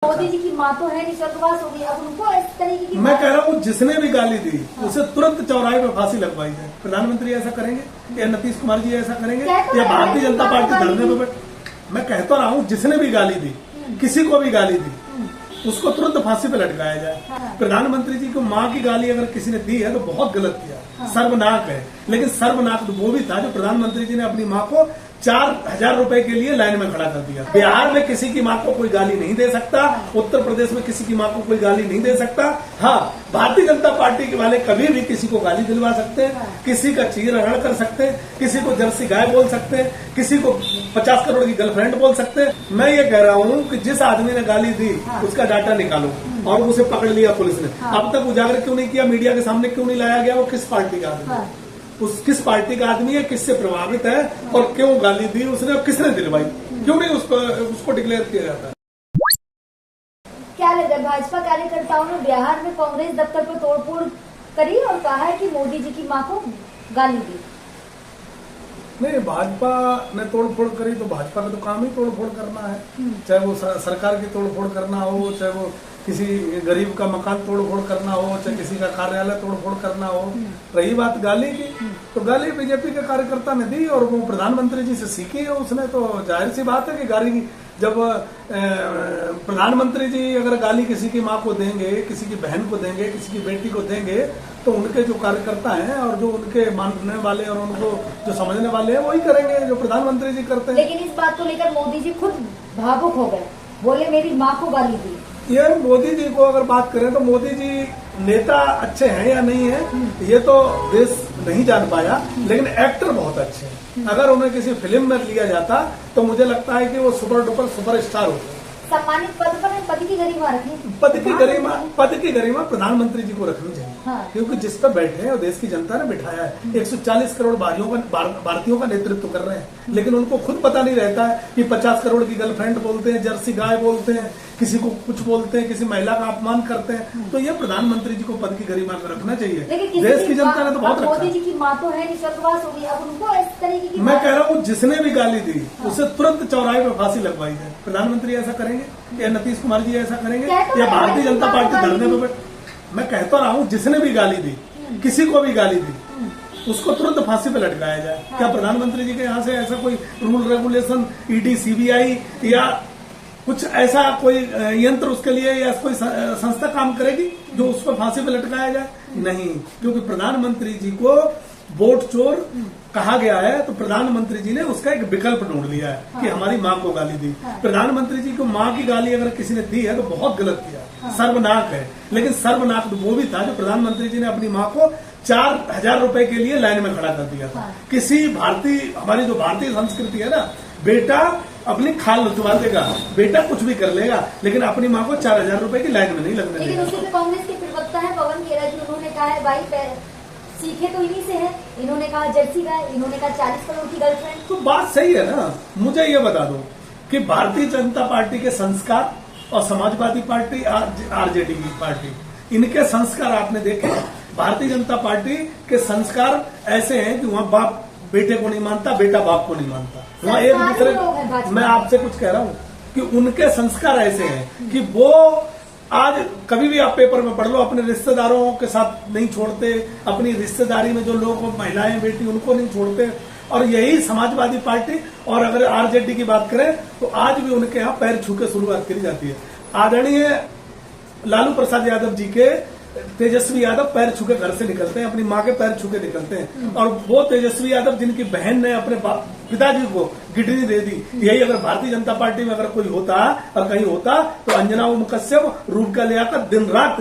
मोदी जी की माँ तो है नहीं, स्वर्गवास हो गई, अब उनको इस तरीके की मैं कह रहा हूँ जिसने भी गाली दी उसे तुरंत चौराहे पे फांसी लगवाई जाए। प्रधानमंत्री ऐसा करेंगे या नीतीश कुमार जी ऐसा करेंगे या भारतीय जनता पार्टी धरने पे? मैं कहता रहा हूँ जिसने भी गाली दी, किसी को भी गाली दी, उसको तुरंत फांसी पे लटकाया जाए। प्रधानमंत्री जी को माँ की गाली अगर किसी ने दी है तो बहुत गलत किया, सर्वनाक है। लेकिन सर्वनाक तो वो भी था जो प्रधानमंत्री जी ने अपनी माँ को 4,000 रुपए के लिए लाइन में खड़ा कर दिया। बिहार में किसी की माँ को कोई गाली नहीं दे सकता, उत्तर प्रदेश में किसी की माँ को कोई गाली नहीं दे सकता। हाँ, भारतीय जनता पार्टी के वाले कभी भी किसी को गाली दिलवा सकते हैं, किसी का चीर हरण कर सकते हैं, किसी को जर्सी गाय बोल सकते हैं, किसी को 50 करोड़ की गर्लफ्रेंड बोल सकते हैं। मैं ये कह रहा हूँ कि जिस आदमी ने गाली दी उसका डाटा निकालो और उसे पकड़ लिया पुलिस ने। अब तक उजागर क्यों नहीं किया, मीडिया के सामने क्यों नहीं लाया गया वो किस पार्टी का आदमी है, उस किस पार्टी का आदमी है, किससे प्रभावित है और क्यों गाली दी उसने और किसने दिलवाई, क्यों नहीं उसको डिक्लेयर किया जाता? क्या लग रहा है, भाजपा कार्यकर्ताओं ने बिहार में कांग्रेस दफ्तर पर तोड़फोड़ करी और कहा है कि मोदी जी की मां को गाली दी? नहीं, भाजपा ने तोड़फोड़ करी तो भाजपा का तो काम ही तोड़फोड़ करना है, चाहे वो सरकार की तोड़फोड़ करना हो, चाहे वो किसी गरीब का मकान तोड़फोड़ करना हो, चाहे किसी का कार्यालय तोड़फोड़ करना हो। रही बात गाली की, तो गाली बीजेपी के कार्यकर्ता ने दी और वो प्रधानमंत्री जी से सीखी है उसने। तो जाहिर सी बात है कि गाली जब प्रधानमंत्री जी अगर गाली किसी की माँ को देंगे, किसी की बहन को देंगे, किसी की बेटी को देंगे, तो उनके जो कार्यकर्ता हैं और जो उनके मानने वाले और उनको जो समझने वाले हैं वही करेंगे जो प्रधानमंत्री जी करते हैं। लेकिन इस बात को लेकर मोदी जी खुद भावुक हो गए, बोले मेरी माँ को गाली दी। ये मोदी जी को अगर बात करें तो मोदी जी नेता अच्छे हैं या नहीं है ये तो देश नहीं जान पाया, लेकिन एक्टर बहुत अच्छे हैं। अगर उन्हें किसी फिल्म में लिया जाता तो मुझे लगता है कि वो सुपर डुपर सुपर स्टार होते। सम्मानित पद पर पद की गरिमा रखनी, पद की गरिमा प्रधानमंत्री जी को रखनी चाहिए। हाँ। क्योंकि जिस पर बैठे हैं और देश की जनता ने बिठाया है, 140 करोड़ भारतीयों का नेतृत्व कर रहे हैं, लेकिन उनको खुद पता नहीं रहता है कि 50 करोड़ की गर्लफ्रेंड बोलते हैं, जर्सी गाय बोलते हैं, किसी को कुछ बोलते हैं, किसी महिला का अपमान करते हैं। तो ये प्रधानमंत्री जी को पद की गरिमा में रखना चाहिए। देश की जनता ने तो बहुत रखा। मोदी जी की माँ तो है नहीं, स्वर्गवास हो गई, अब उनको इस तरीके की मैं कह रहा हूँ जिसने भी गाली दी उसे तुरंत चौराहे पे फांसी लगवाई जाए। प्रधानमंत्री ऐसा करेंगे या नीतीश कुमार जी ऐसा करेंगे या भारतीय जनता पार्टी धरने पे? मैं कहता रहा हूँ जिसने भी गाली दी, किसी को भी गाली दी, उसको तुरंत फांसी पे लटकाया जाए। क्या प्रधानमंत्री जी के यहाँ से ऐसा कोई रूल रेगुलेशन, ईडी, सीबीआई या कुछ ऐसा कोई यंत्र उसके लिए या कोई संस्था काम करेगी जो उस पर फांसी पे लटकाया जाए? नहीं, क्योंकि प्रधानमंत्री जी को वोट चोर कहा गया है तो प्रधानमंत्री जी ने उसका एक विकल्प ढूंढ लिया है कि हमारी माँ को गाली दी। प्रधानमंत्री जी को माँ की गाली अगर किसी ने दी है तो बहुत गलत किया, सर्वनाक है। लेकिन सर्वनाक तो वो भी था जो प्रधानमंत्री जी ने अपनी माँ को 4,000 रुपए के लिए लाइन में खड़ा कर दिया था। किसी हमारी जो भारतीय संस्कृति है ना, बेटा अपनी खाल लुटवा देगा, बेटा कुछ भी कर लेगा, लेकिन अपनी माँ को 4,000 रुपए की लाइन में नहीं लगने देगा। लेकिन उसी में कांग्रेस के प्रवक्ता है पवन खेरा जी, उन्होंने कहा है भाई सीखे तो इन्हीं से है। इन्होंने कहा जर्सी गाय, इन्होंने कहा 40 करोड़ की गर्लफ्रेंड। तो बात सही है ना। मुझे ये बता दो कि भारतीय जनता पार्टी के संस्कार और समाजवादी पार्टी आरजेडी की पार्टी, इनके संस्कार आपने देखे? भारतीय जनता पार्टी के संस्कार ऐसे हैं कि वहाँ बाप बेटे को नहीं मानता, बेटा बाप को नहीं मानता, वहाँ एक दूसरे। मैं आपसे कुछ कह रहा हूँ कि उनके संस्कार ऐसे हैं कि वो आज कभी भी आप पेपर में पढ़ लो, अपने रिश्तेदारों के साथ नहीं छोड़ते, अपनी रिश्तेदारी में जो लोग महिलाएं बेटी उनको नहीं छोड़ते। और यही समाजवादी पार्टी और अगर आरजेडी की बात करें तो आज भी उनके यहाँ पैर छू के शुरुआत करी जाती है। आदरणीय लालू प्रसाद यादव जी के तेजस्वी यादव पैर छू के घर से निकलते हैं, अपनी माँ के पैर छू के निकलते हैं। और वो तेजस्वी यादव जिनकी बहन ने अपने पिताजी को गिडनी दे दी, यही अगर भारतीय जनता पार्टी में अगर कोई होता और कहीं होता तो अंजना उम कश्यप रूप का ले आकर दिन रात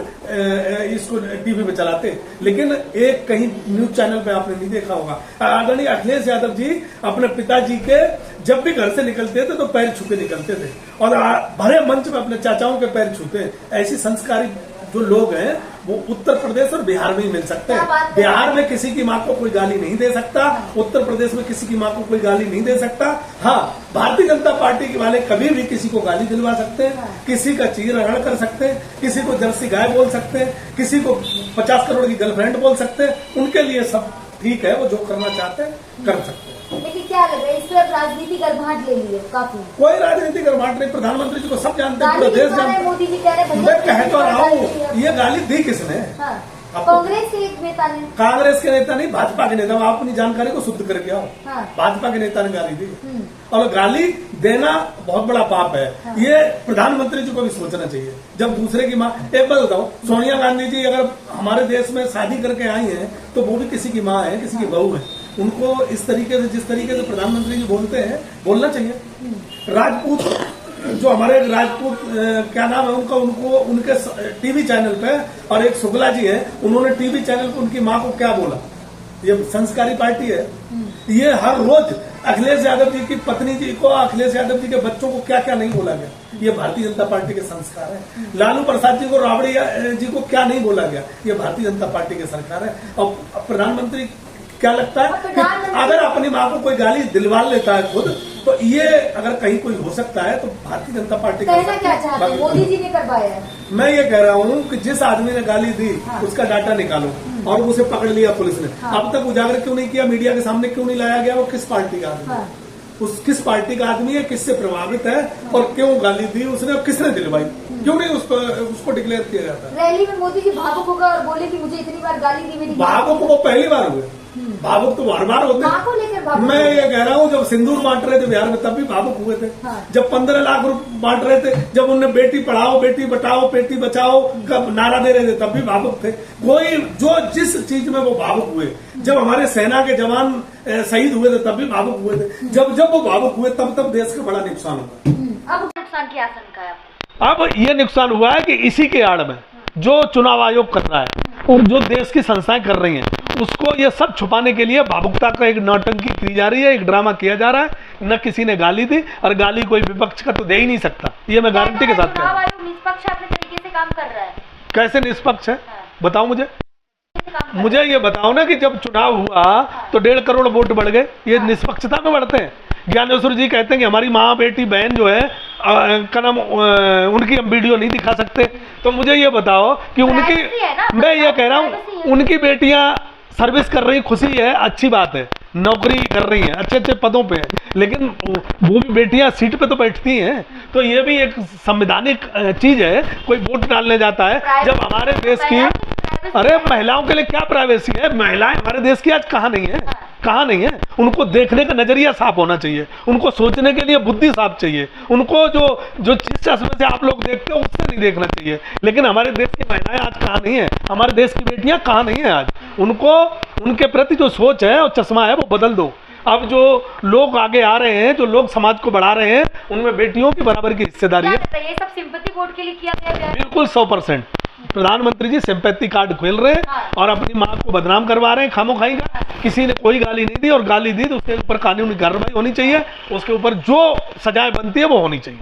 इसको टीवी पे चलाते। लेकिन एक कहीं न्यूज चैनल पे आपने नहीं देखा होगा। आदरणीय अखिलेश यादव जी अपने पिताजी के जब भी घर से निकलते थे तो पैर छू के निकलते थे और भरे मंच में अपने चाचाओं के पैर छूते। ऐसी संस्कारी जो लोग हैं वो उत्तर प्रदेश और बिहार में ही मिल सकते हैं। बिहार में किसी की माँ को कोई गाली नहीं दे सकता, उत्तर प्रदेश में किसी की माँ को कोई गाली नहीं दे सकता। हाँ, भारतीय जनता पार्टी के वाले कभी भी किसी को गाली दिलवा सकते हैं, किसी का चीर हरण कर सकते हैं, किसी को जर्सी गाय बोल सकते हैं, किसी को 50 करोड़ की गर्लफ्रेंड बोल सकते हैं। उनके लिए सब ठीक है, वो जो करना चाहते हैं कर सकते हैं। क्या लग रहा है, इस पर राजनीति गर्माहट ले ली है काफी? कोई राजनीतिक गर्माहट नहीं, प्रधानमंत्री जी को सब जानते हैं, पूरा गाली देश भी जानते हैं। मोदी जी कह रहे हैं मैं कह तो रहा हूँ, ये गाली दी किसने? हाँ, आपको- कांग्रेस के एक नेता ने। कांग्रेस के नेता नहीं, भाजपा के नेता। आप अपनी जानकारी को शुद्ध करके आओ। हाँ। भाजपा के नेता ने गाली दी, और गाली देना बहुत बड़ा पाप है। हाँ। ये प्रधानमंत्री जी को भी सोचना चाहिए। जब दूसरे की माँ, एक बात बताओ, सोनिया गांधी जी अगर हमारे देश में शादी करके आई हैं तो वो भी किसी की माँ है, किसी की बहू है। उनको इस तरीके से, जिस तरीके से प्रधानमंत्री जी बोलते हैं, बोलना चाहिए। राजपूत, जो हमारे राजपूत क्या नाम है उनका, उनको उनके टीवी चैनल पे, और एक शुक्ला जी है, उन्होंने टीवी चैनल पे उनकी माँ को क्या बोला। ये संस्कारी पार्टी है। ये हर रोज अखिलेश यादव जी की पत्नी जी को, अखिलेश यादव जी के बच्चों को क्या क्या नहीं बोला गया। ये भारतीय जनता पार्टी के संस्कार है। लालू प्रसाद जी को, राबड़ी जी को क्या नहीं बोला गया। ये भारतीय जनता पार्टी के सरकार है। और प्रधानमंत्री क्या लगता है कि अगर अपनी माँ को कोई गाली दिलवा लेता है खुद, तो ये अगर कहीं कोई हो सकता है तो भारतीय जनता पार्टी का। कहना क्या चाहते हैं, मोदी जी ने करवाया है? मैं ये कह रहा हूँ कि जिस आदमी ने गाली दी, हाँ। उसका डाटा निकालो, और उसे पकड़ लिया पुलिस ने। हाँ। अब तक उजागर क्यों नहीं किया, मीडिया के सामने क्यों नहीं लाया गया? वो किस पार्टी का आदमी है? हाँ। उस किस पार्टी का आदमी है, किससे प्रभावित है, और क्यों गाली दी उसने, और किसने दिलवाई? क्यों नहीं उसको डिक्लेयर किया जाता? रैली में मोदी जी भावुक होकर और बोले कि मुझे इतनी बार गाली दी, मेरी भावुक वो पहली बार हुए, भावुक तो हर बार होते माँ को लेकर भावुक। मैं ये कह रहा हूँ, जब सिंदूर बांट रहे थे बिहार में तब भी भावुक हुए थे। हाँ। जब 15 लाख रुपए बांट रहे थे, जब उन्हें बेटी पढ़ाओ, बेटी बचाओ, बेटी बचाओ का नारा दे रहे थे, तब भी भावुक थे। कोई जो जिस चीज में वो भावुक हुए, जब हमारे सेना के जवान शहीद हुए थे तब भी भावुक हुए थे। जब वो भावुक हुए तब देश का बड़ा नुकसान हुआ। अब नुकसान की आशंका है आपको? अब ये नुकसान हुआ है कि इसी के आड़ में जो चुनाव आयोग कर रहा है और जो देश की संस्थाएं कर रही हैं, उसको ये सब छुपाने के लिए भावुकता का एक नौटंकी की जा रही है, एक ड्रामा किया जा रहा है। न किसी ने गाली दी, और गाली कोई विपक्ष का तो दे ही नहीं सकता। ये मैं गारंटी के साथ कह रहा हूं। चुनाव आयोग निष्पक्ष अपने तरीके से काम कर रहा है। कैसे निष्पक्ष है, हाँ। बताओ मुझे। कैसे काम कर रहा है? मुझे ये बताओ ना कि जब चुनाव हुआ तो 1.5 करोड़ वोट बढ़ गए। ये निष्पक्षता में बढ़ते हैं। ज्ञानेश्वर जी कहते हैं कि हमारी माँ, बेटी, बहन जो है का नाम, उनकी हम वीडियो नहीं दिखा सकते। तो मुझे ये बताओ कि उनकी, मैं ये कह रहा हूँ, उनकी बेटियां सर्विस कर रही, खुशी है, अच्छी बात है, नौकरी कर रही हैं, अच्छे अच्छे पदों पे है, लेकिन वो भी बेटियां सीट पे तो बैठती हैं। तो ये भी एक संवैधानिक चीज है। कोई वोट डालने जाता है जब हमारे देश की, अरे महिलाओं के लिए क्या प्राइवेसी है? महिलाएं हमारे देश की आज कहाँ नहीं है, कहाँ नहीं है। उनको देखने का नजरिया साफ होना चाहिए, उनको सोचने के लिए बुद्धि साफ चाहिए, उनको जो जिस चश्मे से आप लोग देखते हो उससे नहीं देखना चाहिए। लेकिन हमारे देश की महिलाएं आज कहाँ नहीं है, हमारे देश की बेटियां कहाँ नहीं है आज। उनको, उनके प्रति जो सोच है और चश्मा है वो बदल दो। अब जो लोग आगे आ रहे हैं, जो लोग समाज को बढ़ा रहे हैं, उनमें बेटियों की बराबर की हिस्सेदारी है। ये सब सिंपैथी वोट के लिए किया गया है? बिल्कुल 100%। प्रधानमंत्री जी सिंपैथी कार्ड खेल रहे हैं। हाँ। और अपनी माँ को बदनाम करवा रहे हैं खामोखाई का। किसी ने कोई गाली नहीं दी, और गाली दी तो उसके ऊपर कानूनी कार्रवाई होनी चाहिए, उसके ऊपर जो सजाएं बनती है वो होनी चाहिए।